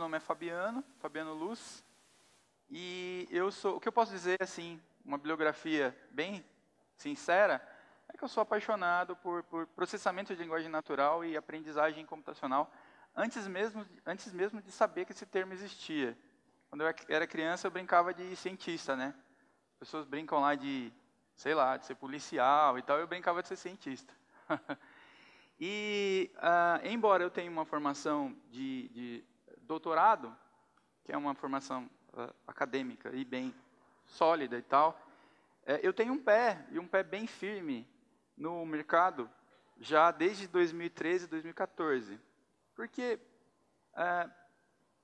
nome é Fabiano, Fabiano Luz, e o que eu posso dizer, assim, uma bibliografia bem sincera, é que eu sou apaixonado por processamento de linguagem natural e aprendizagem computacional, antes mesmo de saber que esse termo existia. Quando eu era criança, eu brincava de cientista, né? As pessoas brincam lá de, sei lá, de ser policial e tal, eu brincava de ser cientista. E, embora eu tenha uma formação de doutorado, que é uma formação acadêmica e bem sólida e tal, eu tenho um pé bem firme no mercado já desde 2013, 2014. Porque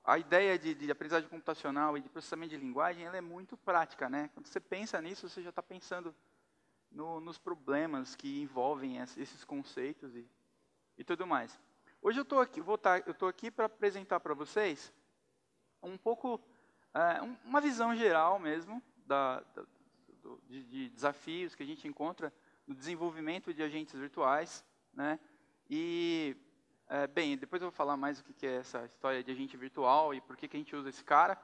a ideia de aprendizagem computacional e de processamento de linguagem, ela é muito prática, né? Quando você pensa nisso, você já está pensando nos problemas que envolvem esses conceitos e tudo mais. Hoje eu estou aqui para apresentar para vocês um pouco, uma visão geral mesmo de desafios que a gente encontra no desenvolvimento de agentes virtuais, né? E, bem, depois eu vou falar mais o que é essa história de agente virtual e por que a gente usa esse cara.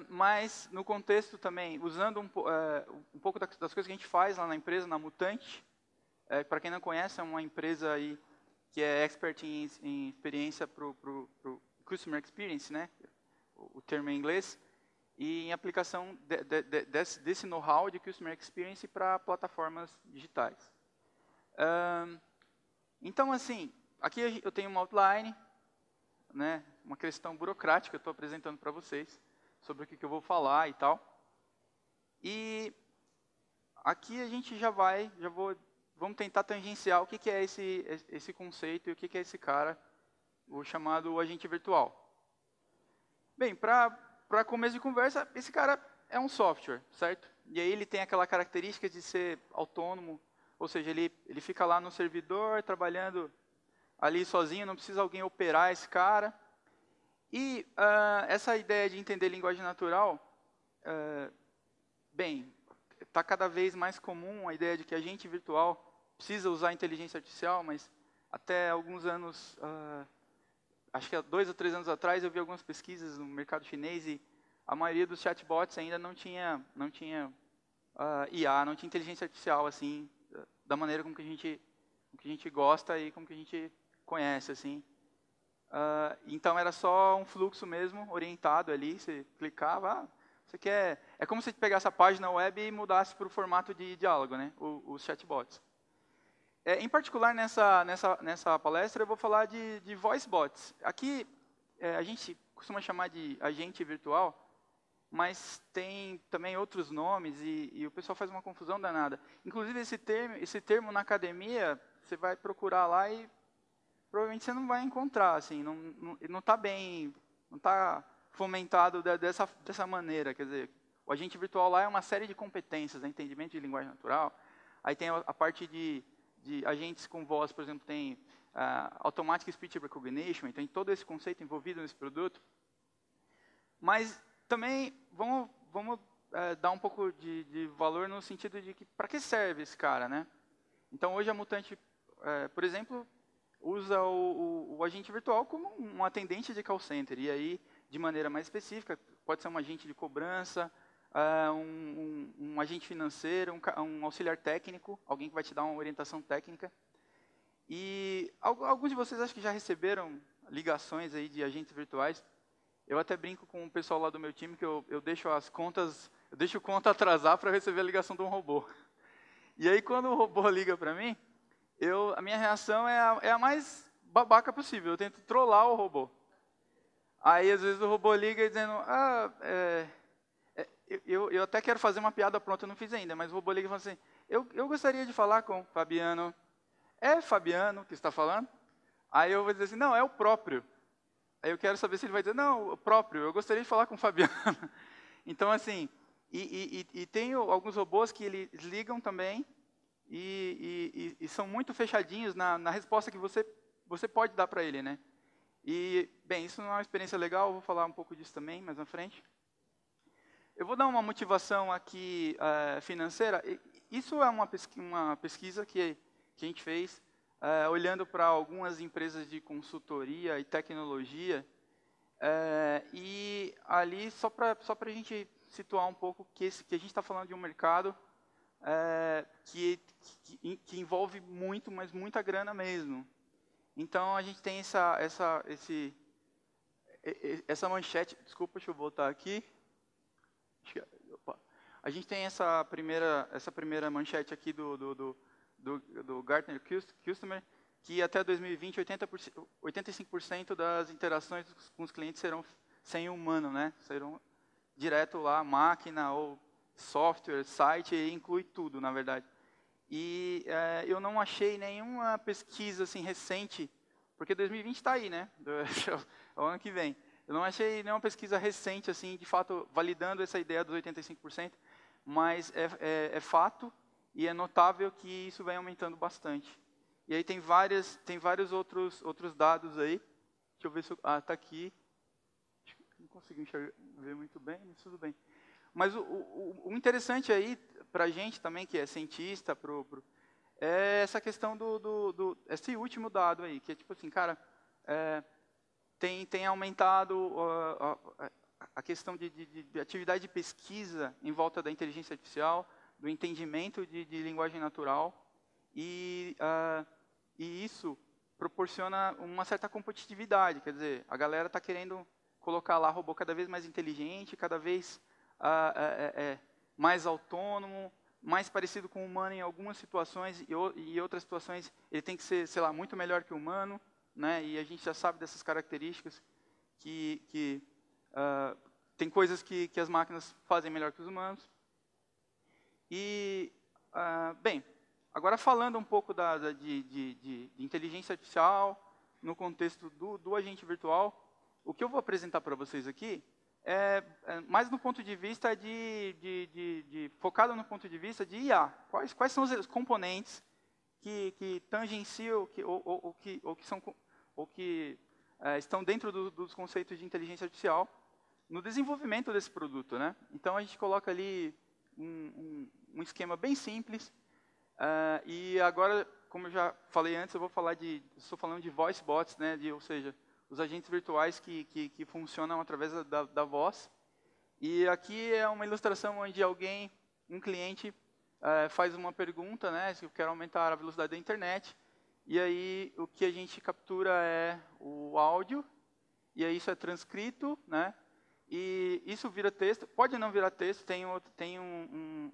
Mas, no contexto também, usando um pouco das coisas que a gente faz lá na empresa, na Mutante. Para quem não conhece, é uma empresa aí que é expert em experiência para o Customer Experience, né? O termo em inglês, e em aplicação desse know-how de Customer Experience para plataformas digitais. Então, assim, aqui eu tenho uma outline, né? Uma questão burocrática que eu estou apresentando para vocês, sobre o que eu vou falar e tal. E aqui a gente vamos tentar tangenciar o que é esse conceito e o que é esse cara, o chamado agente virtual. Bem, para começo de conversa, esse cara é um software, certo? E aí ele tem aquela característica de ser autônomo, ou seja, ele fica lá no servidor, trabalhando ali sozinho, não precisa alguém operar esse cara. E essa ideia de entender linguagem natural, bem, está cada vez mais comum a ideia de que agente virtual precisa usar inteligência artificial, mas até alguns anos, acho que há 2 ou 3 anos atrás, eu vi algumas pesquisas no mercado chinês e a maioria dos chatbots ainda não tinha IA, não tinha inteligência artificial, assim, da maneira como que a gente gosta e como que a gente conhece, assim. Então era só um fluxo mesmo, orientado ali, você clicava, você quer... É como se você pegasse a página web e mudasse para o formato de diálogo, né? Os chatbots. Em particular, nessa palestra, eu vou falar de voice bots. Aqui, a gente costuma chamar de agente virtual, mas tem também outros nomes e o pessoal faz uma confusão danada. Inclusive, esse termo na academia, você vai procurar lá e provavelmente você não vai encontrar, assim, não está bem, não está fomentado dessa maneira. Quer dizer, o agente virtual lá é uma série de competências, né, entendimento de linguagem natural. Aí tem a parte de agentes com voz, por exemplo, tem Automatic Speech Recognition, tem todo esse conceito envolvido nesse produto. Mas também vamos dar um pouco de valor no sentido de que para que serve esse cara, né? Então hoje a Mutante, por exemplo, usa o agente virtual como um atendente de call center, e aí, de maneira mais específica, pode ser um agente de cobrança, um agente financeiro, um auxiliar técnico, alguém que vai te dar uma orientação técnica. E alguns de vocês acho que já receberam ligações aí de agentes virtuais. Eu até brinco com o pessoal lá do meu time que eu deixo o conta atrasar para receber a ligação de um robô. E aí quando o robô liga para mim, a minha reação é a mais babaca possível. Eu tento trollar o robô. Aí às vezes o robô liga dizendo, eu até quero fazer uma piada pronta, eu não fiz ainda, mas o robô liga e fala assim, eu gostaria de falar com o Fabiano. É Fabiano que está falando? Aí eu vou dizer assim, não, é o próprio. Aí eu quero saber se ele vai dizer, não, o próprio, eu gostaria de falar com o Fabiano. Então, assim, e tem alguns robôs que eles ligam também e são muito fechadinhos na resposta que você pode dar para ele, né? E, bem, isso não é uma experiência legal, eu vou falar um pouco disso também mais na frente. Eu vou dar uma motivação aqui financeira. Isso é uma pesquisa que a gente fez olhando para algumas empresas de consultoria e tecnologia E ali, só para a gente situar um pouco que a gente está falando de um mercado que envolve muito, mas muita grana mesmo. Então, a gente tem essa manchete. Desculpa, deixa eu voltar aqui. A gente tem essa primeira manchete aqui do Gartner Customer, que até 2020, 85% das interações com os clientes serão sem humano, né? Serão direto lá, máquina ou software, site, inclui tudo, na verdade. E eu não achei nenhuma pesquisa assim, recente, porque 2020 está aí, né? É o ano que vem. Eu não achei nenhuma pesquisa recente, assim, de fato, validando essa ideia dos 85%, mas é fato e é notável que isso vem aumentando bastante. E aí tem vários outros dados aí. Deixa eu ver se está aqui. Não consegui ver muito bem, mas tudo bem. Mas o interessante aí, para a gente também, que é cientista, é essa questão esse último dado aí, que é tipo assim, cara, tem aumentado a questão de atividade de pesquisa em volta da inteligência artificial, do entendimento de linguagem natural, e isso proporciona uma certa competitividade, quer dizer, a galera está querendo colocar lá robô cada vez mais inteligente, cada vez mais autônomo, mais parecido com o humano em algumas situações, e outras situações ele tem que ser, sei lá, muito melhor que o humano, né? E a gente já sabe dessas características, que tem coisas que as máquinas fazem melhor que os humanos. E, bem, agora falando um pouco de inteligência artificial, no contexto do agente virtual, o que eu vou apresentar para vocês aqui é mais no ponto de vista focado no ponto de vista de IA. Quais são os componentes que tangenciam ou que estão dentro dos conceitos de inteligência artificial no desenvolvimento desse produto, né? Então a gente coloca ali um esquema bem simples. E agora, como eu já falei antes, estou falando de voice bots, né? Ou seja, os agentes virtuais que funcionam através da voz. E aqui é uma ilustração onde um cliente, faz uma pergunta, né? Se eu quero aumentar a velocidade da internet. E aí o que a gente captura é o áudio, e aí isso é transcrito, né? E isso vira texto, pode não virar texto, tem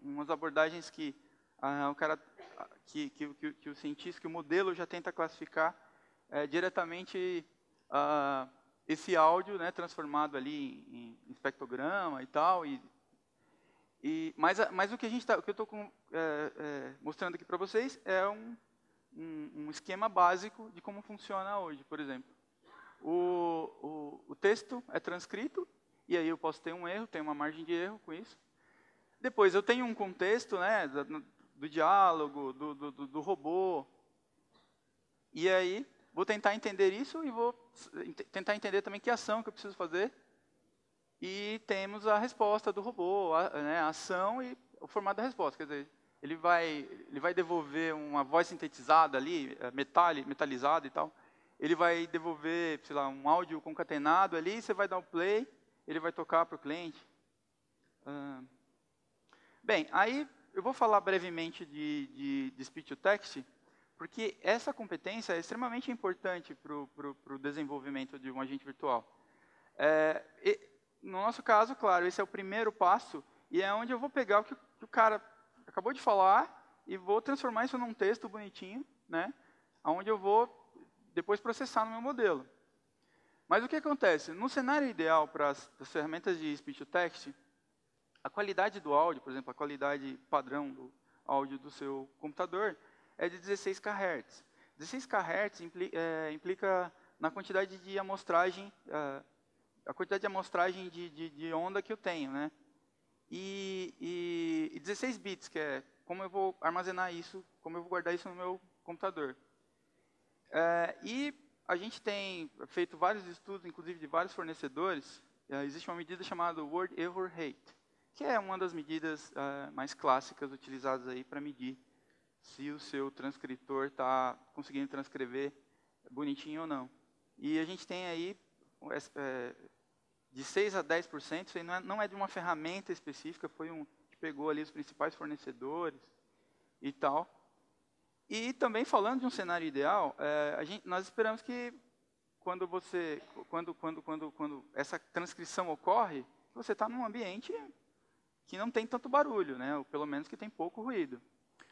umas abordagens que o cientista, que o modelo já tenta classificar diretamente esse áudio, né, transformado ali em espectrograma e tal. Mas o que eu estou mostrando aqui para vocês é um esquema básico de como funciona hoje, por exemplo. O texto é transcrito, e aí eu posso ter um erro, tem uma margem de erro com isso. Depois eu tenho um contexto, né, do diálogo, do robô, e aí vou tentar entender isso e vou tentar entender também que ação que eu preciso fazer. E temos a resposta do robô, a ação e o formato da resposta. Quer dizer, ele vai devolver uma voz sintetizada ali, metalizada e tal. Ele vai devolver, sei lá, um áudio concatenado ali, você vai dar o play, ele vai tocar para o cliente. Bem, aí eu vou falar brevemente de speech to text, porque essa competência é extremamente importante para o desenvolvimento de um agente virtual. No nosso caso, claro, esse é o primeiro passo, e é onde eu vou pegar o que o cara acabou de falar e vou transformar isso num texto bonitinho, né, onde eu vou depois processar no meu modelo. Mas o que acontece? No cenário ideal para as ferramentas de speech to text, a qualidade do áudio, por exemplo, a qualidade padrão do áudio do seu computador é de 16 kHz. 16 kHz implica na quantidade de amostragem, a quantidade de amostragem de onda que eu tenho, né? E 16 bits, que é como eu vou armazenar isso, como eu vou guardar isso no meu computador. E a gente tem feito vários estudos, inclusive de vários fornecedores. Existe uma medida chamada Word Error Rate, que é uma das medidas mais clássicas utilizadas aí para medir se o seu transcritor está conseguindo transcrever bonitinho ou não. E a gente tem aí de 6 a 10%, isso aí não é de uma ferramenta específica, foi que pegou ali os principais fornecedores e tal. E também falando de um cenário ideal, nós esperamos que quando essa transcrição ocorre, você está num ambiente que não tem tanto barulho, né? Ou pelo menos que tem pouco ruído.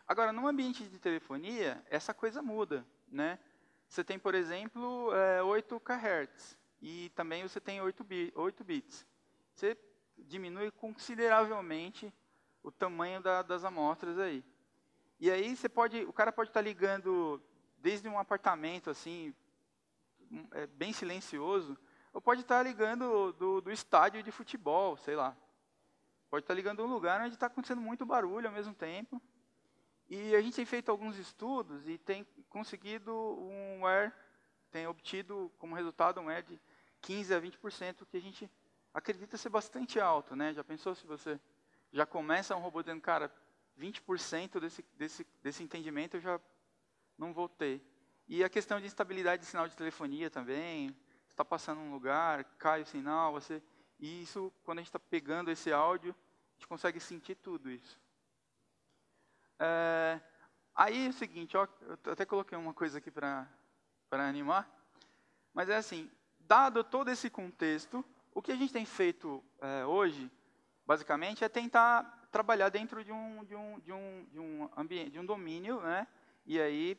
Agora, num ambiente de telefonia, essa coisa muda, né? Você tem, por exemplo, 8 kHz e também você tem 8 bits. Você diminui consideravelmente o tamanho das amostras aí. E aí o cara pode estar ligando desde um apartamento assim, bem silencioso, ou pode estar ligando do estádio de futebol, sei lá. Pode estar ligando um lugar onde está acontecendo muito barulho ao mesmo tempo. E a gente tem feito alguns estudos e tem conseguido tem obtido como resultado um R de 15 a 20%, que a gente acredita ser bastante alto, né? Já pensou se você já começa um robô dizendo, cara, 20% desse entendimento eu já não vou ter. E a questão de instabilidade de sinal de telefonia também, você está passando um lugar, cai o sinal, e isso, quando a gente está pegando esse áudio, a gente consegue sentir tudo isso. Aí é o seguinte, ó, eu até coloquei uma coisa aqui para animar, mas é assim, dado todo esse contexto, o que a gente tem feito hoje, basicamente, é tentar trabalhar dentro de um ambiente, de um domínio, né? E aí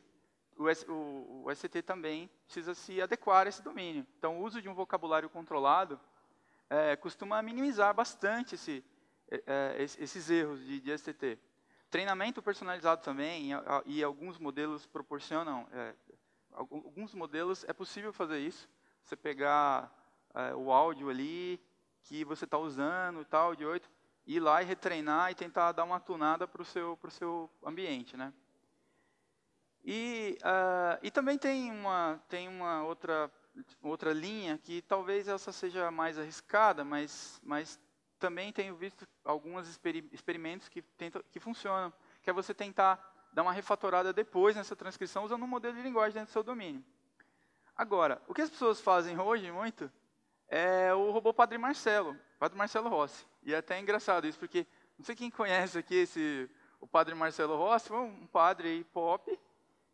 o SCT também precisa se adequar a esse domínio. Então, o uso de um vocabulário controlado costuma minimizar bastante esses erros de SCT. Treinamento personalizado também, e alguns modelos proporcionam, alguns modelos é possível fazer isso. Você pegar o áudio ali que você está usando, tal, de 8, ir lá e retreinar e tentar dar uma tunada para o seu ambiente, né? E também tem uma outra linha que talvez essa seja mais arriscada, mas também tenho visto alguns experimentos que funcionam, que é você tentar dar uma refatorada depois nessa transcrição usando um modelo de linguagem dentro do seu domínio. Agora, o que as pessoas fazem hoje muito é o robô Padre Marcelo Rossi. E é até engraçado isso, porque não sei quem conhece aqui o Padre Marcelo Rossi, foi um padre aí pop,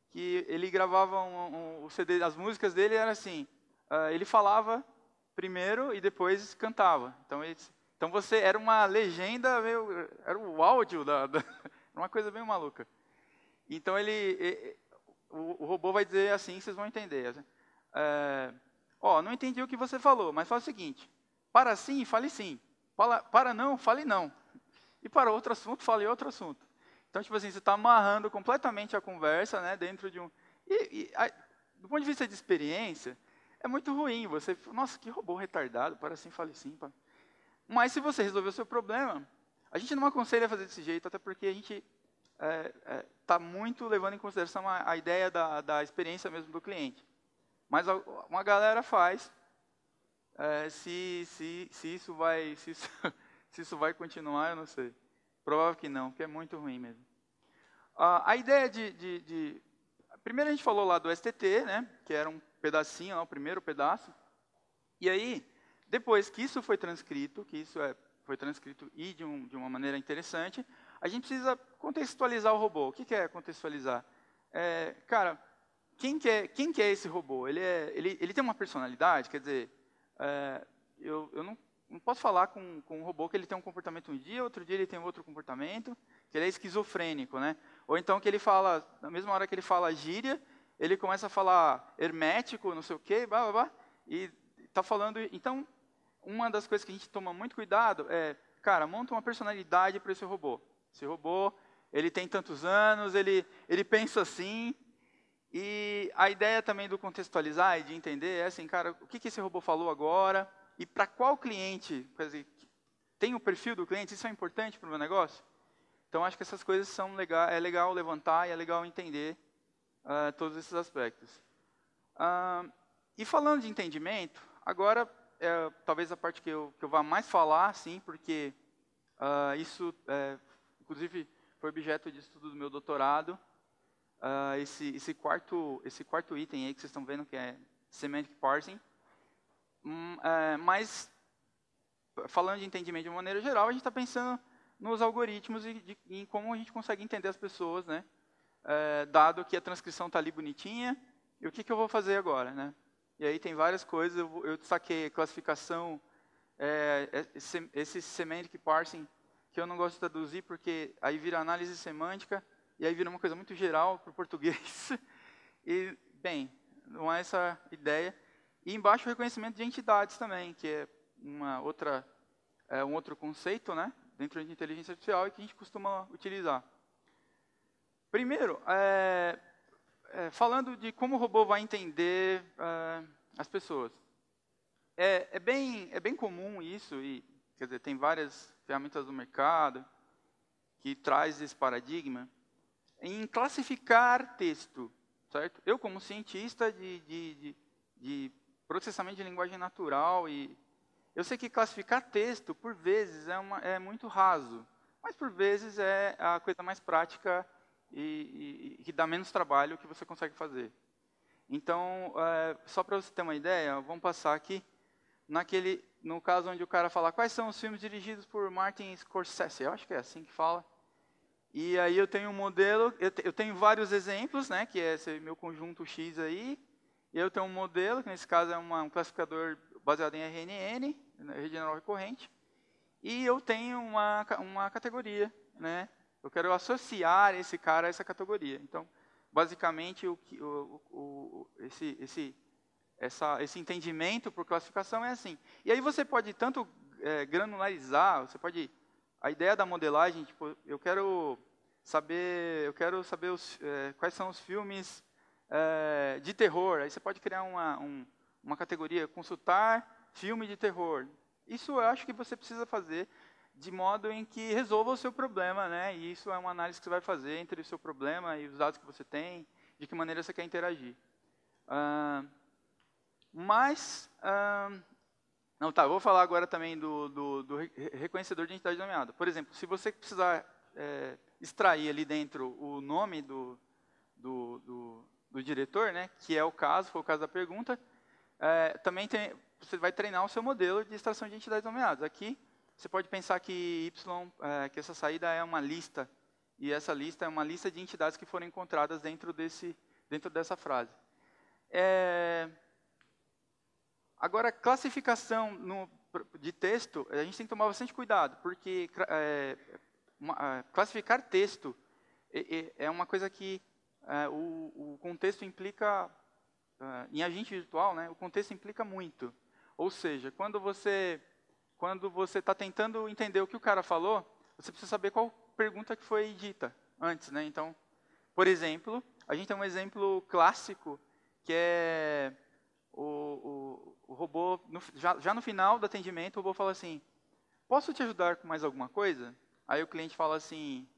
que ele gravava o CD, as músicas dele era assim, ele falava primeiro e depois cantava. Então você era uma legenda, era o áudio uma coisa bem maluca. Então o robô vai dizer assim, vocês vão entender. Não entendi o que você falou, mas faz o seguinte, para sim, fale sim. Para não, fale não. E para outro assunto, fale outro assunto. Então, tipo assim, você está amarrando completamente a conversa, né, dentro de um... do ponto de vista de experiência, é muito ruim. Nossa, que robô retardado, para sim, fale sim. Mas se você resolver o seu problema, a gente não aconselha fazer desse jeito, até porque a gente está muito levando em consideração a ideia da experiência mesmo do cliente. Mas uma galera faz, se isso vai continuar, eu não sei. Provável que não, porque é muito ruim mesmo. A ideia primeiro a gente falou lá do STT, né, que era um pedacinho, o primeiro pedaço. E aí, depois que isso foi transcrito, foi transcrito e de uma maneira interessante, a gente precisa contextualizar o robô. O que é contextualizar? Cara, quem que é esse robô? Ele tem uma personalidade, quer dizer, eu não posso falar com um robô que ele tem um comportamento um dia, outro dia ele tem outro comportamento, que ele é esquizofrênico, né? Ou então que ele fala, na mesma hora que ele fala gíria, ele começa a falar hermético, não sei o quê, blá, blá, blá, e está falando... Então, uma das coisas que a gente toma muito cuidado cara, monta uma personalidade para esse robô. Esse robô, ele tem tantos anos, ele pensa assim, e a ideia também do contextualizar e de entender é assim, cara, o que esse robô falou agora, e para qual cliente, quer dizer, tem o perfil do cliente, isso é importante para o meu negócio? Então, acho que essas coisas é legal levantar e é legal entender todos esses aspectos. E falando de entendimento, agora, talvez a parte que eu vá mais falar, sim, porque isso, inclusive, foi objeto de estudo do meu doutorado, esse quarto item aí que vocês estão vendo, que é Semantic Parsing. Mas, falando de entendimento de uma maneira geral, a gente está pensando nos algoritmos e em como a gente consegue entender as pessoas, né? Dado que a transcrição está ali bonitinha, e o que eu vou fazer agora, né? E aí tem várias coisas, eu destaquei classificação, esse semantic parsing, que eu não gosto de traduzir, porque aí vira análise semântica, e aí vira uma coisa muito geral para o português. E, bem, não é essa a ideia. E embaixo o reconhecimento de entidades também, que é um outro conceito, né, dentro de inteligência artificial e que a gente costuma utilizar. Primeiro, falando de como o robô vai entender as pessoas. É bem comum isso, e quer dizer, tem várias ferramentas do mercado que traz esse paradigma em classificar texto, certo? Eu, como cientista de processamento de linguagem natural, e eu sei que classificar texto, por vezes, é muito raso, mas por vezes é a coisa mais prática e que dá menos trabalho que você consegue fazer. Então, só para você ter uma ideia, vamos passar aqui no caso onde o cara fala quais são os filmes dirigidos por Martin Scorsese, eu acho que é assim que fala. E aí eu tenho um modelo, eu tenho vários exemplos, né, que é esse meu conjunto X aí. E eu tenho um modelo, que nesse caso é um classificador baseado em RNN, rede neural recorrente. E eu tenho uma categoria, né? Eu quero associar esse cara a essa categoria. Então, basicamente, esse entendimento por classificação é assim. E aí você pode tanto granularizar, a ideia da modelagem, tipo, eu quero saber quais são os filmes de terror. Aí você pode criar uma categoria, consultar filme de terror. Isso eu acho que você precisa fazer de modo em que resolva o seu problema, né? E isso é uma análise que você vai fazer entre o seu problema e os dados que você tem, de que maneira você quer interagir. Eu vou falar agora também do reconhecedor de identidade nomeada. Por exemplo, se você precisar extrair ali dentro o nome do diretor, né, que é o caso, foi o caso da pergunta, também você vai treinar o seu modelo de extração de entidades nomeadas. Aqui, você pode pensar que que essa saída é uma lista, e essa lista é uma lista de entidades que foram encontradas dentro dessa frase. Agora, classificação de texto, a gente tem que tomar bastante cuidado, porque classificar texto é uma coisa que o contexto implica, em agente virtual, né, o contexto implica muito. Ou seja, quando você está tentando entender o que o cara falou, você precisa saber qual pergunta que foi dita antes, né? Então, por exemplo, a gente tem um exemplo clássico, que é o robô, já no final do atendimento, o robô fala assim, posso te ajudar com mais alguma coisa? Aí o cliente fala assim,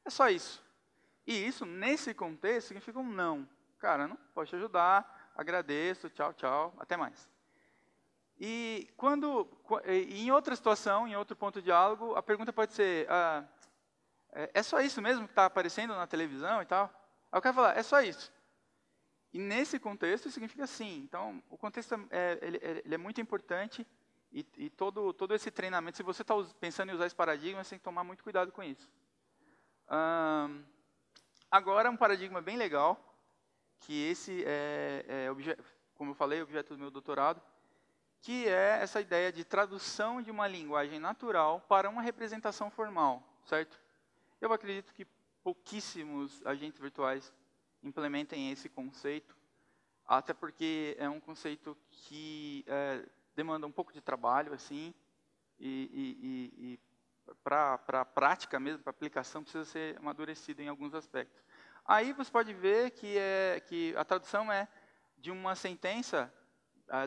é só isso. E isso, nesse contexto, significa um não. Cara, não posso te ajudar, agradeço, tchau, tchau, até mais. E em outra situação, em outro ponto de diálogo, a pergunta pode ser, é só isso mesmo que está aparecendo na televisão e tal? Aí o cara fala, é só isso. E nesse contexto significa sim. Então, o contexto ele é muito importante e todo esse treinamento, se você está pensando em usar esse paradigma, você tem que tomar muito cuidado com isso. Agora, um paradigma bem legal, que esse como eu falei, objeto do meu doutorado, que é essa ideia de tradução de uma linguagem natural para uma representação formal, certo? Eu acredito que pouquíssimos agentes virtuais implementem esse conceito, até porque é um conceito que demanda um pouco de trabalho, assim, e para a prática mesmo, para a aplicação, precisa ser amadurecido em alguns aspectos. Aí você pode ver que a tradução é de uma sentença,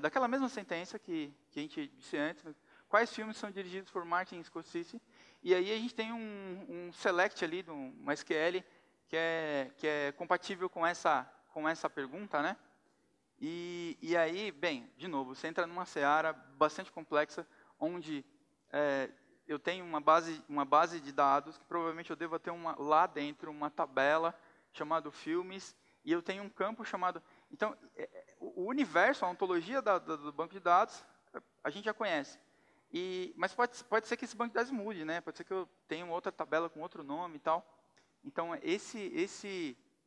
daquela mesma sentença que a gente disse antes, quais filmes são dirigidos por Martin Scorsese, e aí a gente tem um select ali, uma SQL, que é compatível com essa pergunta, né? E aí, bem, de novo, você entra numa seara bastante complexa, onde eu tenho uma base de dados, que provavelmente eu devo ter lá dentro uma tabela chamada filmes, e eu tenho um campo chamado... Então, o universo, a ontologia do banco de dados, a gente já conhece. Mas pode ser que esse banco de dados mude, né? Pode ser que eu tenha uma outra tabela com outro nome e tal. Então,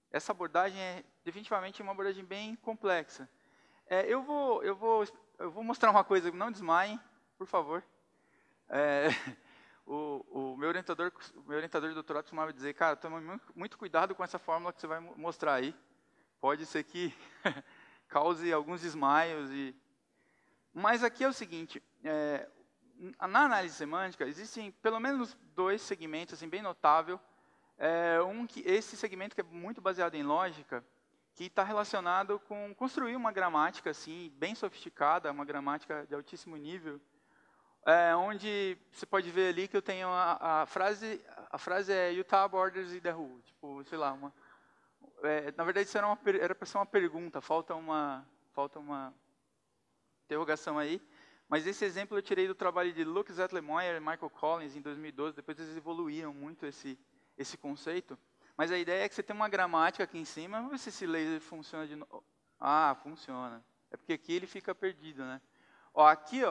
essa abordagem é definitivamente uma abordagem bem complexa. Eu vou mostrar uma coisa, não desmaiem, por favor. O meu orientador de doutorado costumava dizer, cara, toma muito cuidado com essa fórmula que você vai mostrar aí. Pode ser que cause alguns desmaios. Mas aqui é o seguinte, na análise semântica, existem pelo menos 2 segmentos assim, bem notáveis. Esse segmento que é muito baseado em lógica, que está relacionado com construir uma gramática assim, bem sofisticada, uma gramática de altíssimo nível, onde você pode ver ali que eu tenho a frase é Utah borders the Who, tipo, sei lá, na verdade isso era para ser uma pergunta, falta uma interrogação aí, mas esse exemplo eu tirei do trabalho de Luc Zettler-Moyer e Michael Collins em 2012, depois eles evoluíram muito esse conceito, mas a ideia é que você tem uma gramática aqui em cima, vamos ver se esse laser funciona de novo. Ah, funciona. É porque aqui ele fica perdido, né? Aqui,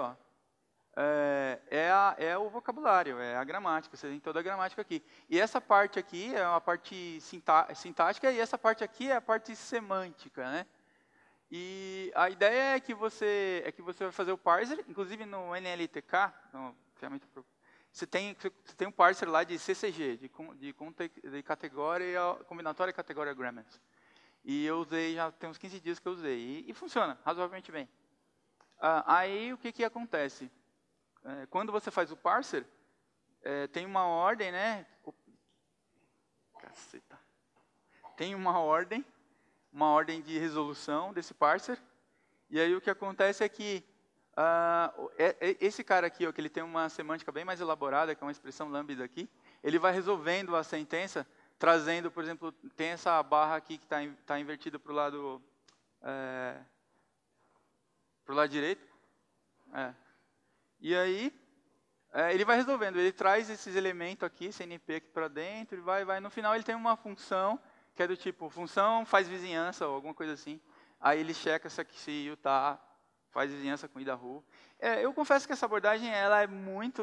é o vocabulário, é a gramática, você tem toda a gramática aqui. E essa parte aqui é uma parte sintática e essa parte aqui é a parte semântica, né? E a ideia é que você vai fazer o parser, inclusive no NLTK, ferramenta você tem um parser lá de CCG, de categoria, combinatória categoria grammars. E eu usei, já tem uns 15 dias que eu usei, e funciona razoavelmente bem. Aí o que acontece? Quando você faz o parser, tem uma ordem, né? Caceta. Tem uma ordem de resolução desse parser, e aí o que acontece é que esse cara aqui, que ele tem uma semântica bem mais elaborada, que é uma expressão lambda aqui, ele vai resolvendo a sentença, trazendo, por exemplo, tem essa barra aqui que está invertida para o lado direito. E aí, ele vai resolvendo, ele traz esses elementos aqui, CNP aqui para dentro, e vai. No final ele tem uma função, que é do tipo, função faz vizinhança, ou alguma coisa assim. Aí ele checa se Utah faz vizinhança com Idaho. Eu confesso que essa abordagem ela é muito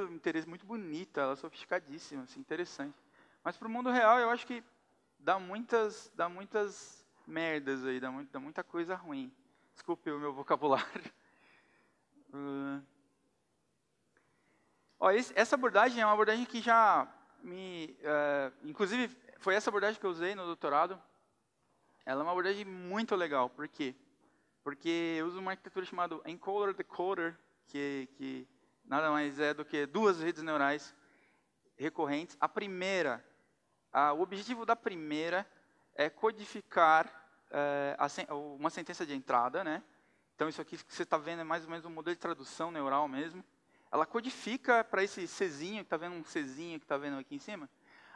bonita, ela é sofisticadíssima, assim, interessante. Mas para o mundo real eu acho que dá muitas merdas aí, dá muita coisa ruim. Desculpe o meu vocabulário. Essa abordagem é uma abordagem que já inclusive, foi essa abordagem que eu usei no doutorado. Ela é uma abordagem muito legal. Por quê? Porque eu uso uma arquitetura chamada encoder-decoder, que nada mais é do que 2 redes neurais recorrentes. O objetivo da primeira é codificar uma sentença de entrada, né? Então, isso aqui que você está vendo é mais ou menos um modelo de tradução neural mesmo. Ela codifica para esse Czinho, que está vendo um Czinho que está vendo aqui em cima.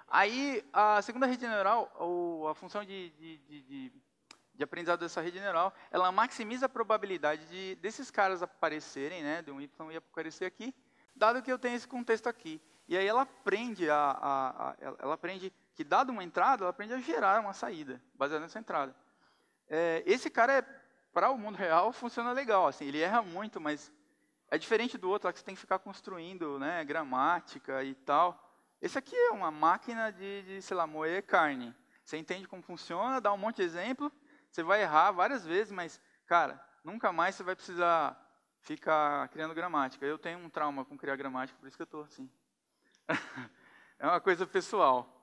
Aí, a segunda rede neural, ou a função de aprendizado dessa rede neural, ela maximiza a probabilidade desses caras aparecerem, né? De um Y ia aparecer aqui, dado que eu tenho esse contexto aqui. E aí ela aprende ela aprende que, dado uma entrada, ela aprende a gerar uma saída, baseada nessa entrada. Esse cara, para o mundo real, funciona legal. Assim, ele erra muito, mas é diferente do outro, lá que você tem que ficar construindo, né, gramática e tal. Esse aqui é uma máquina sei lá, moer carne. Você entende como funciona, dá um monte de exemplo, você vai errar várias vezes, mas, cara, nunca mais você vai precisar ficar criando gramática. Eu tenho um trauma com criar gramática, por isso que eu estou assim. É uma coisa pessoal.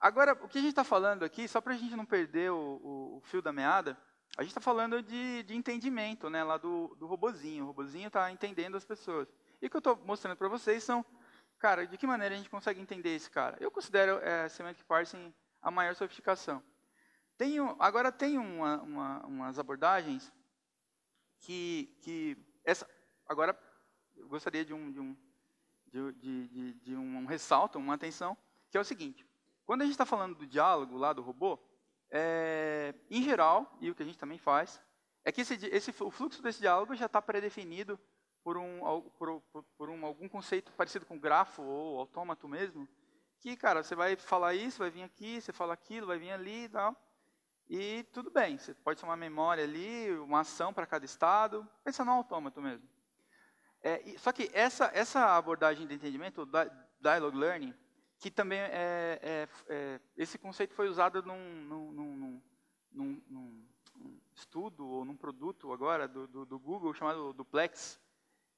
Agora, o que a gente está falando aqui, só para a gente não perder o fio da meada, a gente está falando de entendimento, né, lá do robozinho. O robozinho está entendendo as pessoas. E o que eu estou mostrando para vocês são, cara, de que maneira a gente consegue entender esse cara. Eu considero Semantic Parsing a maior sofisticação. Agora tem umas abordagens agora eu gostaria de um ressalto, uma atenção, que é o seguinte. Quando a gente está falando do diálogo lá do robô, em geral, e o que a gente também faz, é que o fluxo desse diálogo já está pré-definido por algum conceito parecido com grafo ou autômato mesmo, que, cara, você vai falar isso, vai vir aqui, você fala aquilo, vai vir ali e tal. E tudo bem, você pode ter uma memória ali, uma ação para cada estado, pensa no autômato mesmo. Só que essa abordagem de entendimento, o Dialogue Learning, que também esse conceito foi usado num estudo ou num produto agora do Google chamado Duplex,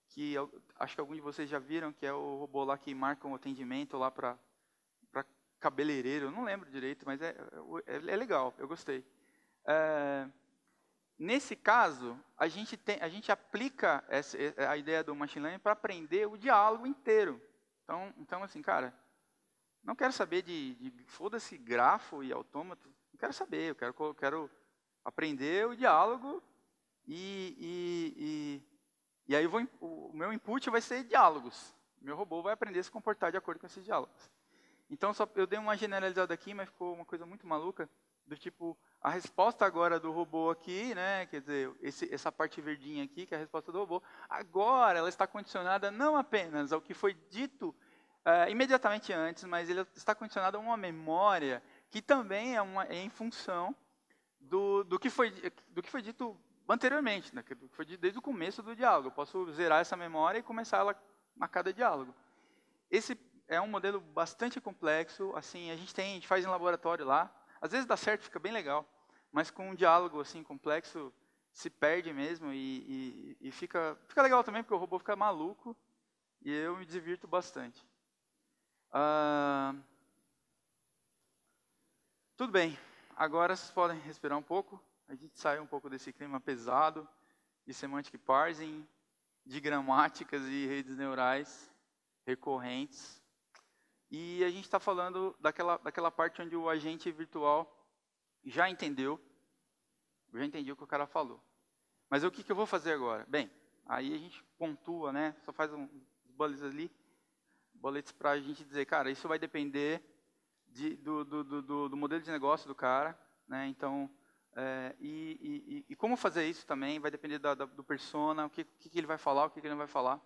que acho que alguns de vocês já viram, que é o robô lá que marca um atendimento lá para cabeleireiro, eu não lembro direito, mas é legal, eu gostei. Nesse caso, a gente aplica a ideia do machine learning para aprender o diálogo inteiro. Então assim, cara, não quero saber de foda-se grafo e autômato, não quero saber, eu quero aprender o diálogo e aí o meu input vai ser diálogos. Meu robô vai aprender a se comportar de acordo com esses diálogos. Então, eu dei uma generalizada aqui, mas ficou uma coisa muito maluca, do tipo, a resposta agora do robô aqui, né, quer dizer, essa parte verdinha aqui, que é a resposta do robô, agora ela está condicionada não apenas ao que foi dito imediatamente antes, mas ele está condicionado a uma memória que também é em função do que foi dito anteriormente, né, que foi dito desde o começo do diálogo. Eu posso zerar essa memória e começar ela a cada diálogo. Esse é um modelo bastante complexo, assim, a gente faz em laboratório lá, às vezes dá certo, fica bem legal, mas com um diálogo assim complexo se perde mesmo e fica legal também, porque o robô fica maluco e eu me divirto bastante. Tudo bem, agora vocês podem respirar um pouco, a gente sai um pouco desse clima pesado de semantic parsing, de gramáticas e redes neurais recorrentes. E a gente está falando daquela parte onde o agente virtual já entendeu o que o cara falou. Mas o que eu vou fazer agora? Bem, aí a gente pontua, né? Só faz uns bullets ali, bullets para a gente dizer, cara, isso vai depender do modelo de negócio do cara, né? Então, e como fazer isso também vai depender do persona, o que ele vai falar, o que ele não vai falar.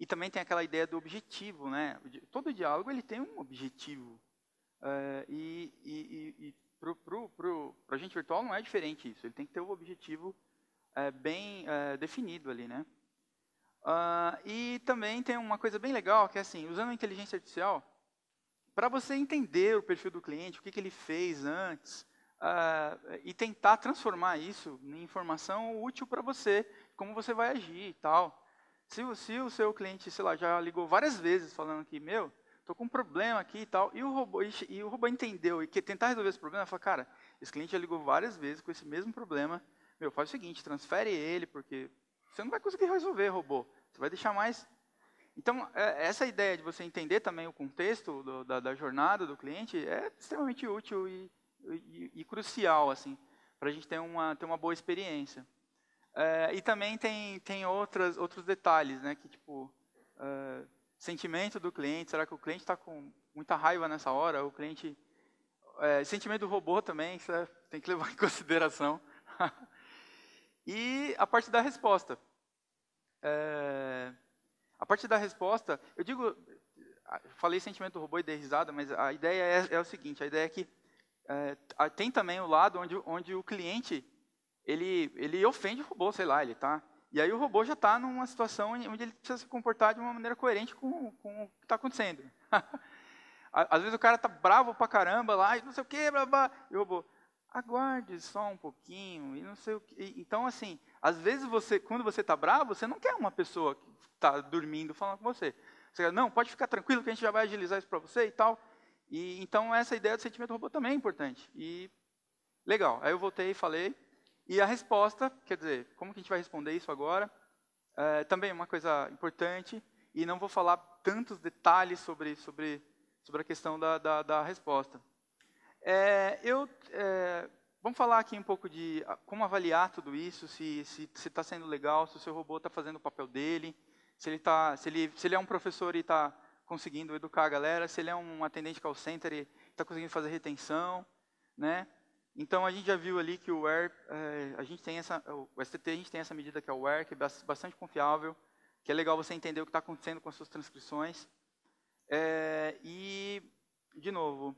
E também tem aquela ideia do objetivo, né? Todo diálogo ele tem um objetivo. Para a gente virtual não é diferente isso. Ele tem que ter um objetivo bem definido ali, né? E também tem uma coisa bem legal, que é assim, usando a inteligência artificial, para você entender o perfil do cliente, o que ele fez antes, e tentar transformar isso em informação útil para você, como você vai agir e tal. Se o seu cliente, sei lá, já ligou várias vezes falando que, estou com um problema aqui e tal, e o robô entendeu e quer tentar resolver esse problema, fala, cara, esse cliente já ligou várias vezes com esse mesmo problema, faz o seguinte, transfere ele, porque você não vai conseguir resolver, robô, você vai deixar mais... Então, essa ideia de você entender também o contexto da jornada do cliente é extremamente útil e crucial, assim, para a gente ter uma boa experiência. E também tem outros detalhes, né, que tipo, sentimento do cliente, será que o cliente está com muita raiva nessa hora? O cliente, sentimento do robô também, isso tem que levar em consideração. E a parte da resposta. A parte da resposta, falei sentimento do robô e dei risada, mas a ideia é o seguinte, a ideia é que tem também o lado onde o cliente ele ofende o robô, sei lá, e aí o robô já está numa situação onde ele precisa se comportar de uma maneira coerente com o que está acontecendo. Às vezes o cara está bravo pra caramba lá, e não sei o que, blá, blá, e o robô, aguarde só um pouquinho, e não sei o que. Então, assim, às vezes quando você está bravo, você não quer uma pessoa que está dormindo falando com você. Você quer, não, pode ficar tranquilo que a gente já vai agilizar isso para você e tal. E então essa ideia do sentimento do robô também é importante. E legal, aí eu voltei e falei. E a resposta, quer dizer, como que a gente vai responder isso agora? Também é uma coisa importante, e não vou falar tantos detalhes sobre a questão da resposta. Vamos falar aqui um pouco de como avaliar tudo isso, se está sendo legal, se o seu robô está fazendo o papel dele, se ele é um professor e está conseguindo educar a galera, se ele é um atendente call center e está conseguindo fazer retenção, né? Então, a gente já viu ali que o WHERE, o STT, a gente tem essa medida que é o WHERE, que é bastante confiável, que é legal você entender o que está acontecendo com as suas transcrições. E, de novo,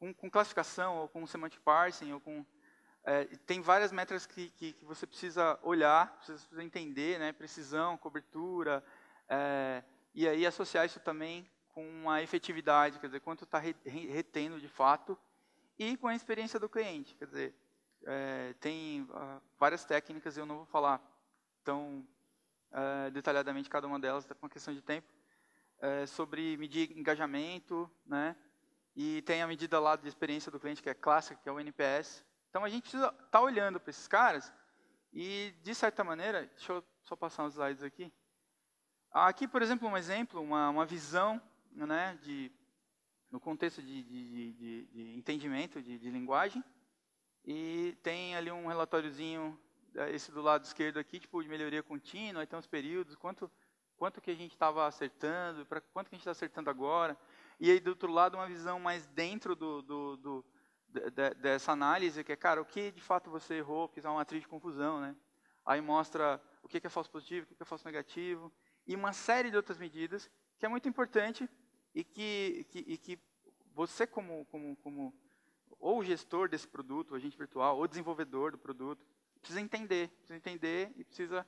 com classificação, ou com semantic parsing, ou com... tem várias métricas que você precisa olhar, precisa entender, né? Precisão, cobertura, e aí associar isso também com a efetividade, quer dizer, quanto está retendo de fato, e com a experiência do cliente. Quer dizer, tem várias técnicas, eu não vou falar tão detalhadamente cada uma delas, por uma questão de tempo, sobre medir engajamento, né? E tem a medida lá de experiência do cliente, que é clássica, que é o NPS. Então, a gente precisa estar olhando para esses caras e, de certa maneira, deixa eu só passar uns slides aqui. Aqui, por exemplo, um exemplo, uma visão, né, no contexto de entendimento de linguagem. E tem ali um relatóriozinho, esse do lado esquerdo aqui, tipo de melhoria contínua, aí tem os períodos, quanto que a gente estava acertando, para quanto que a gente está acertando agora. E aí, do outro lado, uma visão mais dentro dessa análise, que é, cara, o que de fato você errou, porque é uma matriz de confusão, né? Aí mostra o que é falso positivo, o que é falso negativo, e uma série de outras medidas, que é muito importante, e que você, como ou gestor desse produto, agente virtual, ou desenvolvedor do produto, precisa entender e precisa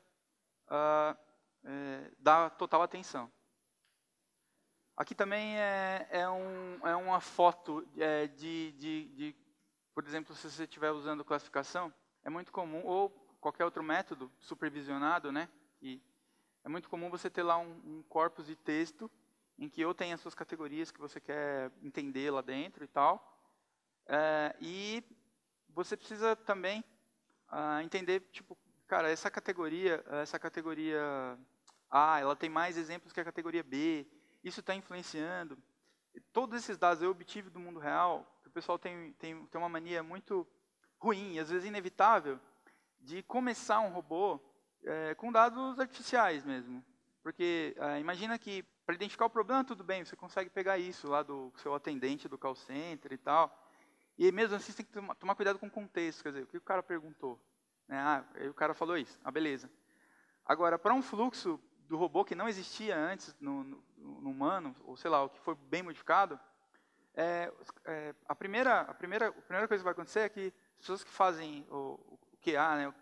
dar total atenção. Aqui também é uma foto por exemplo, se você estiver usando classificação, é muito comum, ou qualquer outro método supervisionado, né? E é muito comum você ter lá um corpus de texto em que ou tem as suas categorias que você quer entender lá dentro e tal, e você precisa também entender, tipo, cara, essa categoria A, ela tem mais exemplos que a categoria B, isso está influenciando. Todos esses dados eu obtive do mundo real, que o pessoal tem uma mania muito ruim, e às vezes inevitável, de começar um robô com dados artificiais mesmo. Porque imagina que, para identificar o problema, tudo bem, você consegue pegar isso lá do seu atendente do call center e tal, e mesmo assim você tem que tomar cuidado com o contexto, quer dizer, o que o cara perguntou. Né? Aí o cara falou isso, beleza. Agora, para um fluxo do robô que não existia antes no humano, ou sei lá, o que foi bem modificado, a primeira coisa que vai acontecer é que as pessoas que fazem o QA, né,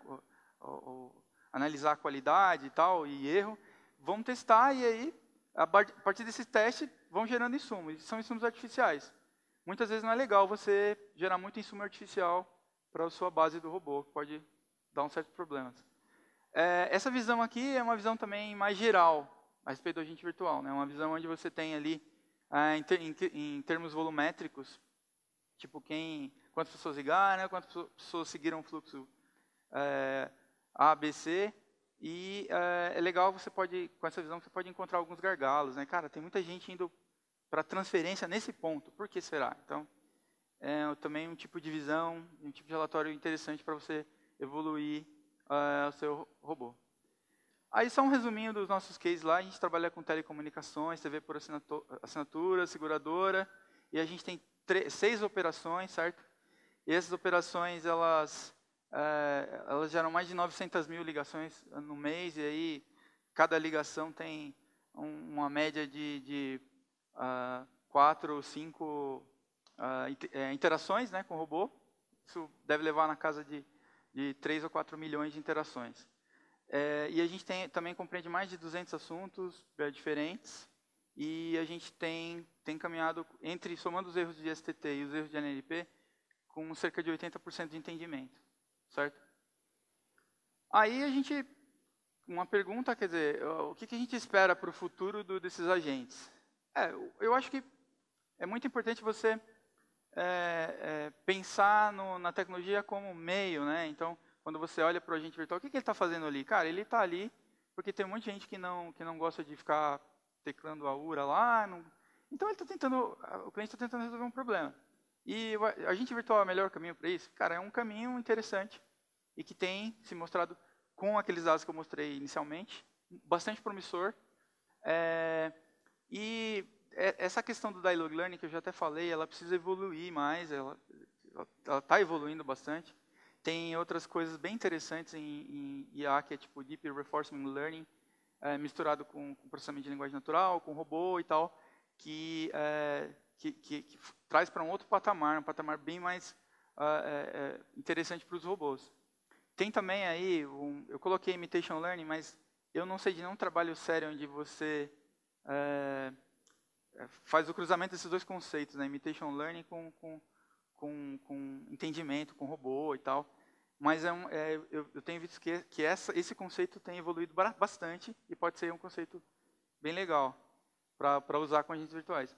analisar a qualidade e tal, e erro, vão testar e aí, a partir desse teste, vão gerando insumos. E são insumos artificiais. Muitas vezes não é legal você gerar muito insumo artificial para a sua base do robô, que pode dar uns certos problemas. Essa visão aqui é uma visão também mais geral a respeito do agente virtual, né? Uma visão onde você tem ali, em termos volumétricos, tipo quantas pessoas ligaram, quantas pessoas seguiram o fluxo A, B, C, e é legal, com essa visão, você pode encontrar alguns gargalos, né? Cara, tem muita gente indo para transferência nesse ponto, por que será? Então, também um tipo de visão, um tipo de relatório interessante para você evoluir o seu robô. Aí só um resuminho dos nossos cases lá, a gente trabalha com telecomunicações, TV por assinatura, seguradora, e a gente tem 6 operações, certo? E essas operações, elas geram mais de 900 mil ligações no mês, e aí cada ligação tem uma média de 4 ou 5 interações, né, com o robô. Isso deve levar na casa de 3 ou 4 milhões de interações. E a gente também compreende mais de 200 assuntos diferentes, e a gente tem caminhado, somando os erros de STT e os erros de NLP, com cerca de 80% de entendimento, certo? Aí uma pergunta, quer dizer, o que a gente espera para o futuro desses agentes? Eu acho que é muito importante você pensar na tecnologia como meio, né? Então, quando você olha para o agente virtual, o que ele está fazendo ali? Cara, ele está ali porque tem muita gente que não gosta de ficar teclando a URA lá. Então, o cliente está tentando resolver um problema. E o agente virtual é o melhor caminho para isso? Cara, é um caminho interessante e que tem se mostrado, com aqueles dados que eu mostrei inicialmente, bastante promissor. E essa questão do dialogue learning, que eu já até falei, ela precisa evoluir mais, ela está evoluindo bastante. Tem outras coisas bem interessantes em IA, que é tipo Deep Reinforcement Learning, misturado com processamento de linguagem natural, com robô e tal, que traz para um outro patamar, um patamar bem mais interessante para os robôs. Tem também aí, eu coloquei Imitation Learning, mas eu não sei de nenhum trabalho sério onde você faz o cruzamento desses dois conceitos, né? Imitation Learning com entendimento, com robô e tal. Mas eu tenho visto que esse conceito tem evoluído bastante e pode ser um conceito bem legal para usar com agentes virtuais.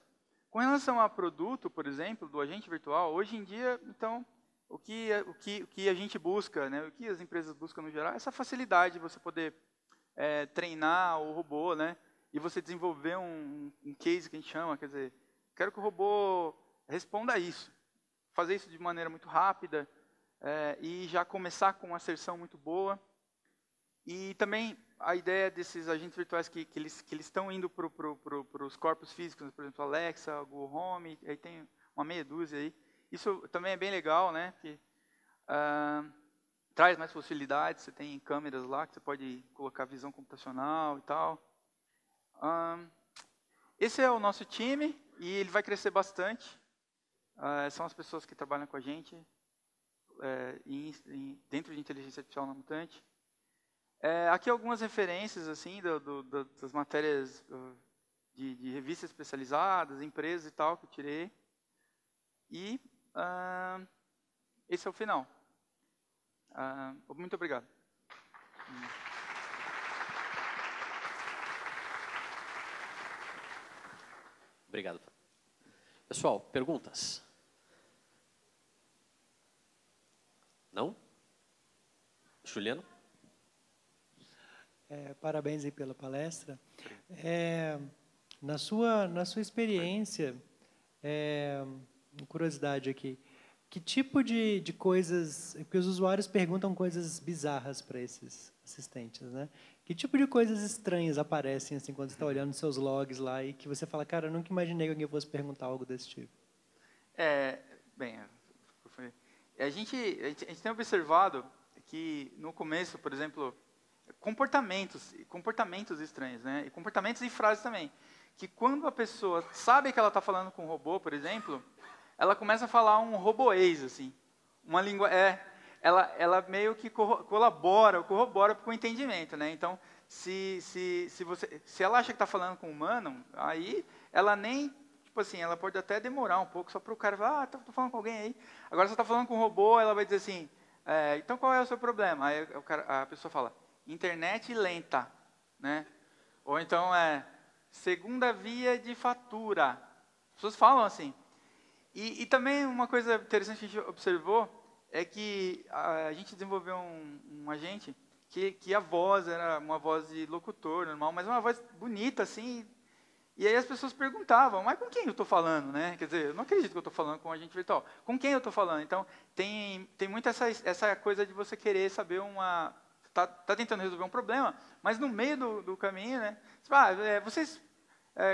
Com relação a produto, por exemplo, do agente virtual, hoje em dia, então, o que a gente busca, né, o que as empresas buscam no geral, é essa facilidade de você poder treinar o robô, né, e você desenvolver um case que a gente chama, quer dizer, quero que o robô responda a isso, fazer isso de maneira muito rápida e já começar com uma asserção muito boa. E também a ideia desses agentes virtuais que eles estão indo para os corpos físicos, por exemplo, Alexa, Google Home, aí tem uma meia dúzia aí. Isso também é bem legal, né? Que traz mais possibilidades. Você tem câmeras lá que você pode colocar visão computacional e tal. Esse é o nosso time e ele vai crescer bastante. São as pessoas que trabalham com a gente dentro de inteligência artificial na Mutante. Aqui algumas referências assim das matérias de revistas especializadas, empresas e tal que eu tirei. E esse é o final. Muito obrigado. Obrigado. Pessoal, perguntas? Não? Juliano? Parabéns aí pela palestra. Na sua experiência, curiosidade aqui, que tipo de coisas, porque os usuários perguntam coisas bizarras para esses assistentes, né? Que tipo de coisas estranhas aparecem assim quando você está olhando seus logs lá e que você fala, cara, eu nunca imaginei que alguém fosse perguntar algo desse tipo? Bem, a gente tem observado que no começo, por exemplo, comportamentos estranhos, né? E comportamentos e frases também. Que quando a pessoa sabe que ela está falando com um robô, por exemplo, ela começa a falar um roboês, assim. Uma língua... ela meio que corrobora com o entendimento, né? Então, se ela acha que está falando com um humano, aí ela nem... Tipo assim, ela pode até demorar um pouco só para o cara falar, estou falando com alguém aí. Agora, se você está falando com um robô, ela vai dizer assim, então qual é o seu problema? Aí a pessoa fala, internet lenta, né? Ou então segunda via de fatura. As pessoas falam assim. E também uma coisa interessante que a gente observou é que a gente desenvolveu um agente que a voz era uma voz de locutor normal, mas uma voz bonita assim. E aí as pessoas perguntavam, mas com quem eu estou falando, né? Quer dizer, eu não acredito que eu estou falando com um agente virtual. Com quem eu estou falando? Então, tem muito essa coisa de você querer saber tá tentando resolver um problema, mas no meio do caminho, né? Vocês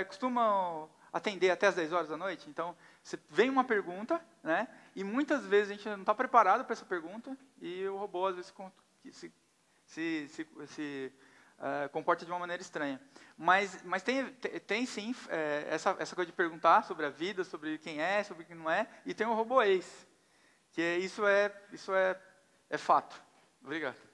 costumam atender até as 10 horas da noite? Então, vem uma pergunta, né? E muitas vezes a gente não está preparado para essa pergunta e o robô, às vezes, se comporta de uma maneira estranha. Mas tem sim essa coisa de perguntar sobre a vida, sobre quem é, sobre quem não é, e tem o roboês, que isso é fato. Obrigado.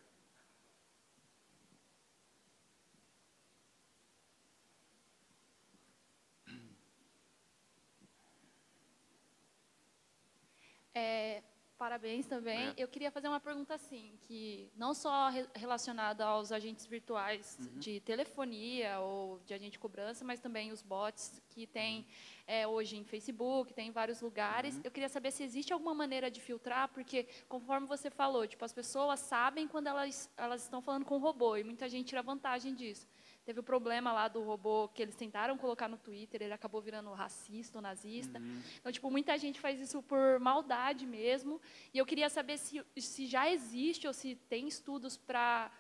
Parabéns também. Eu queria fazer uma pergunta assim, que não só relacionada aos agentes virtuais de telefonia ou de agente de cobrança, mas também os bots que tem hoje em Facebook, tem em vários lugares. Eu queria saber se existe alguma maneira de filtrar, porque, conforme você falou, tipo, as pessoas sabem quando elas estão falando com o robô, e muita gente tira vantagem disso. Teve o problema lá do robô que eles tentaram colocar no Twitter, ele acabou virando racista ou nazista. Então, tipo, muita gente faz isso por maldade mesmo. E eu queria saber se já existe ou se tem estudos para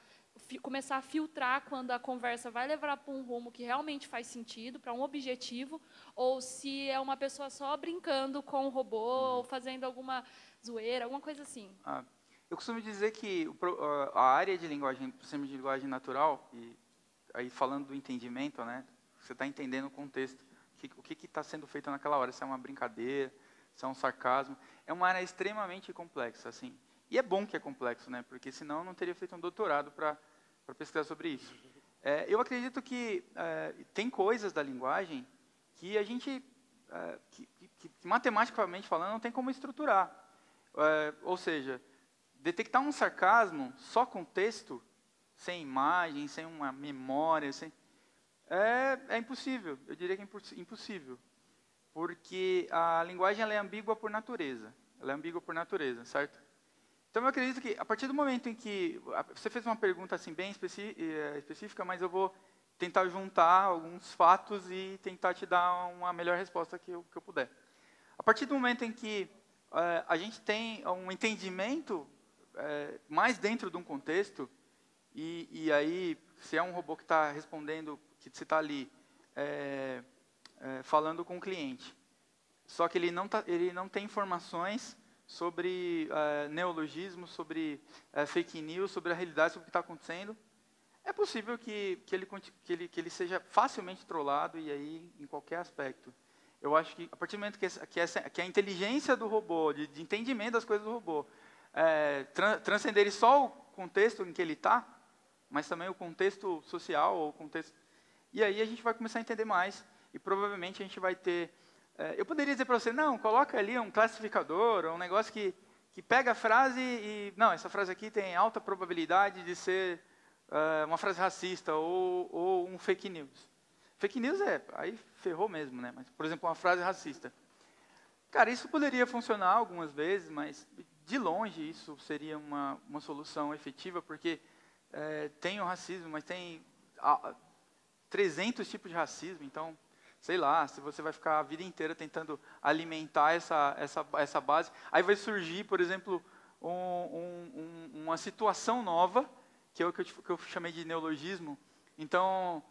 começar a filtrar quando a conversa vai levar para um rumo que realmente faz sentido, para um objetivo, ou se é uma pessoa só brincando com o robô ou fazendo alguma zoeira, alguma coisa assim. Eu costumo dizer que a área de linguagem, sistema de linguagem natural, aí falando do entendimento, né? Você está entendendo o contexto, o que está sendo feito naquela hora, se é uma brincadeira, se é um sarcasmo. É uma área extremamente complexa, assim. E é bom que é complexo, né? Porque senão eu não teria feito um doutorado para pesquisar sobre isso. Eu acredito que tem coisas da linguagem que a gente, que matematicamente falando, não tem como estruturar. Ou seja, detectar um sarcasmo só com texto, sem imagem, sem uma memória, é impossível. Eu diria que é impossível. Porque a linguagem ela é ambígua por natureza. Ela é ambígua por natureza, certo? Então, eu acredito que, a partir do momento em que... Você fez uma pergunta assim, bem específica, mas eu vou tentar juntar alguns fatos e tentar te dar uma melhor resposta que eu puder. A partir do momento em que a gente tem um entendimento mais dentro de um contexto, e aí, se é um robô que está respondendo, que você está ali falando com o cliente, só que ele não tem informações sobre neologismo, sobre fake news, sobre a realidade, sobre o que está acontecendo, é possível que ele seja facilmente trollado, e aí em qualquer aspecto. Eu acho que, a partir do momento que a inteligência do robô, de entendimento das coisas do robô, transcender só o contexto em que ele está, mas também o contexto social, ou o contexto... E aí a gente vai começar a entender mais, e provavelmente a gente vai ter... eu poderia dizer para você, não, coloca ali um classificador, ou um negócio que pega a frase e... Não, essa frase aqui tem alta probabilidade de ser uma frase racista ou um fake news. Fake news aí ferrou mesmo, né? Mas, por exemplo, uma frase racista. Cara, isso poderia funcionar algumas vezes, mas de longe isso seria uma solução efetiva, porque tem o racismo, mas tem 300 tipos de racismo, então... Sei lá, se você vai ficar a vida inteira tentando alimentar essa base, aí vai surgir, por exemplo, uma situação nova, que é o que eu chamei de neologismo. Então,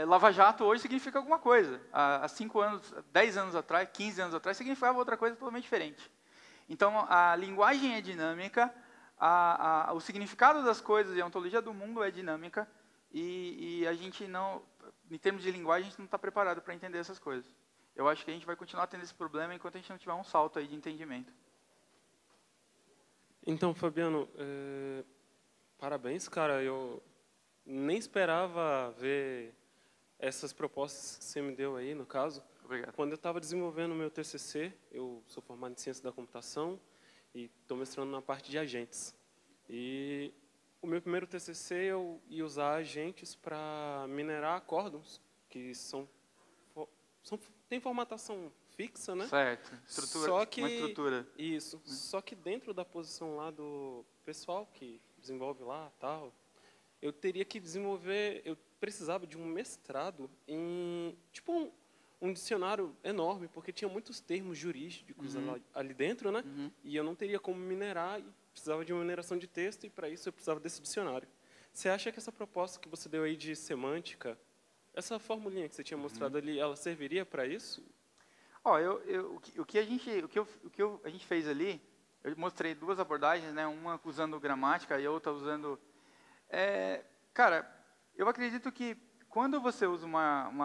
Lava Jato hoje significa alguma coisa. Há 5 anos, 10 anos atrás, 15 anos atrás, significava outra coisa totalmente diferente. Então, a linguagem é dinâmica, o significado das coisas e a ontologia do mundo é dinâmica, e a gente não... Em termos de linguagem, a gente não está preparado para entender essas coisas. Eu acho que a gente vai continuar tendo esse problema enquanto a gente não tiver um salto aí de entendimento. Então, Fabiano, parabéns, cara. Eu nem esperava ver essas propostas que você me deu aí, no caso. Obrigado. Quando eu estava desenvolvendo o meu TCC, eu sou formado em Ciência da Computação e estou mestrando na parte de agentes. E... O meu primeiro TCC eu ia usar agentes para minerar acórdons, que tem formatação fixa, né? Certo. Estrutura, só que, uma estrutura. Isso. Só que dentro da posição lá do pessoal que desenvolve lá, tal, eu teria que desenvolver, eu precisava de um mestrado em, tipo, um dicionário enorme, porque tinha muitos termos jurídicos ali dentro, né? E eu não teria como minerar, e precisava de uma mineração de texto, e para isso eu precisava desse dicionário. Você acha que essa proposta que você deu aí de semântica, essa formulinha que você tinha mostrado ali, ela serviria para isso? O que a gente fez ali, eu mostrei 2 abordagens, né? Uma usando gramática e a outra usando... cara, eu acredito que quando você usa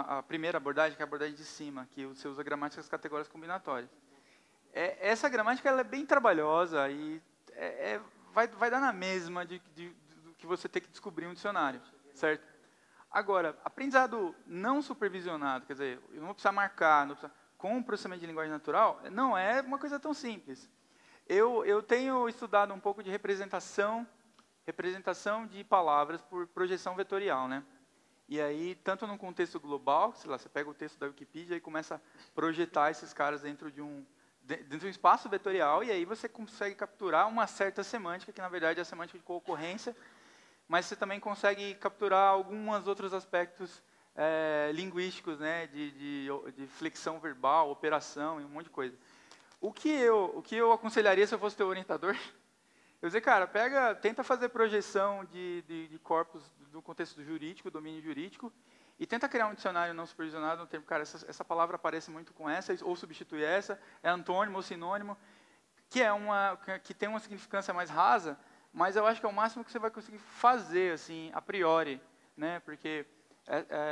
a primeira abordagem, que é a abordagem de cima, que você usa gramáticas categóricas combinatórias, essa gramática ela é bem trabalhosa e vai dar na mesma de que você ter que descobrir um dicionário, certo? Agora, aprendizado não supervisionado, quer dizer, eu não vou precisar marcar, com o processamento de linguagem natural, não é uma coisa tão simples. Eu tenho estudado um pouco de representação de palavras por projeção vetorial, né? E aí, tanto no contexto global, sei lá, você pega o texto da Wikipedia e começa a projetar esses caras dentro de um espaço vetorial, e aí você consegue capturar uma certa semântica, que na verdade é a semântica de concorrência, mas você também consegue capturar alguns outros aspectos linguísticos, né, de flexão verbal, operação e um monte de coisa. O que eu aconselharia se eu fosse teu orientador? Eu dizer, cara, tenta fazer projeção de corpos do contexto jurídico, domínio jurídico, e tenta criar um dicionário não supervisionado no termo, cara, essa palavra parece muito com essa, ou substitui essa, é antônimo ou sinônimo, que tem uma significância mais rasa, mas eu acho que é o máximo que você vai conseguir fazer, assim, a priori, né? Porque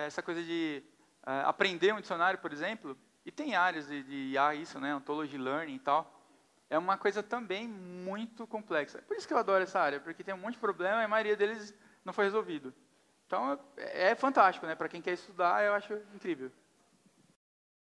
essa coisa de aprender um dicionário, por exemplo, E tem áreas de IA, isso, né? Ontology Learning e tal. É uma coisa também muito complexa. Por isso que eu adoro essa área, porque tem um monte de problema e a maioria deles não foi resolvido. Então, é fantástico, né? Para quem quer estudar, eu acho incrível.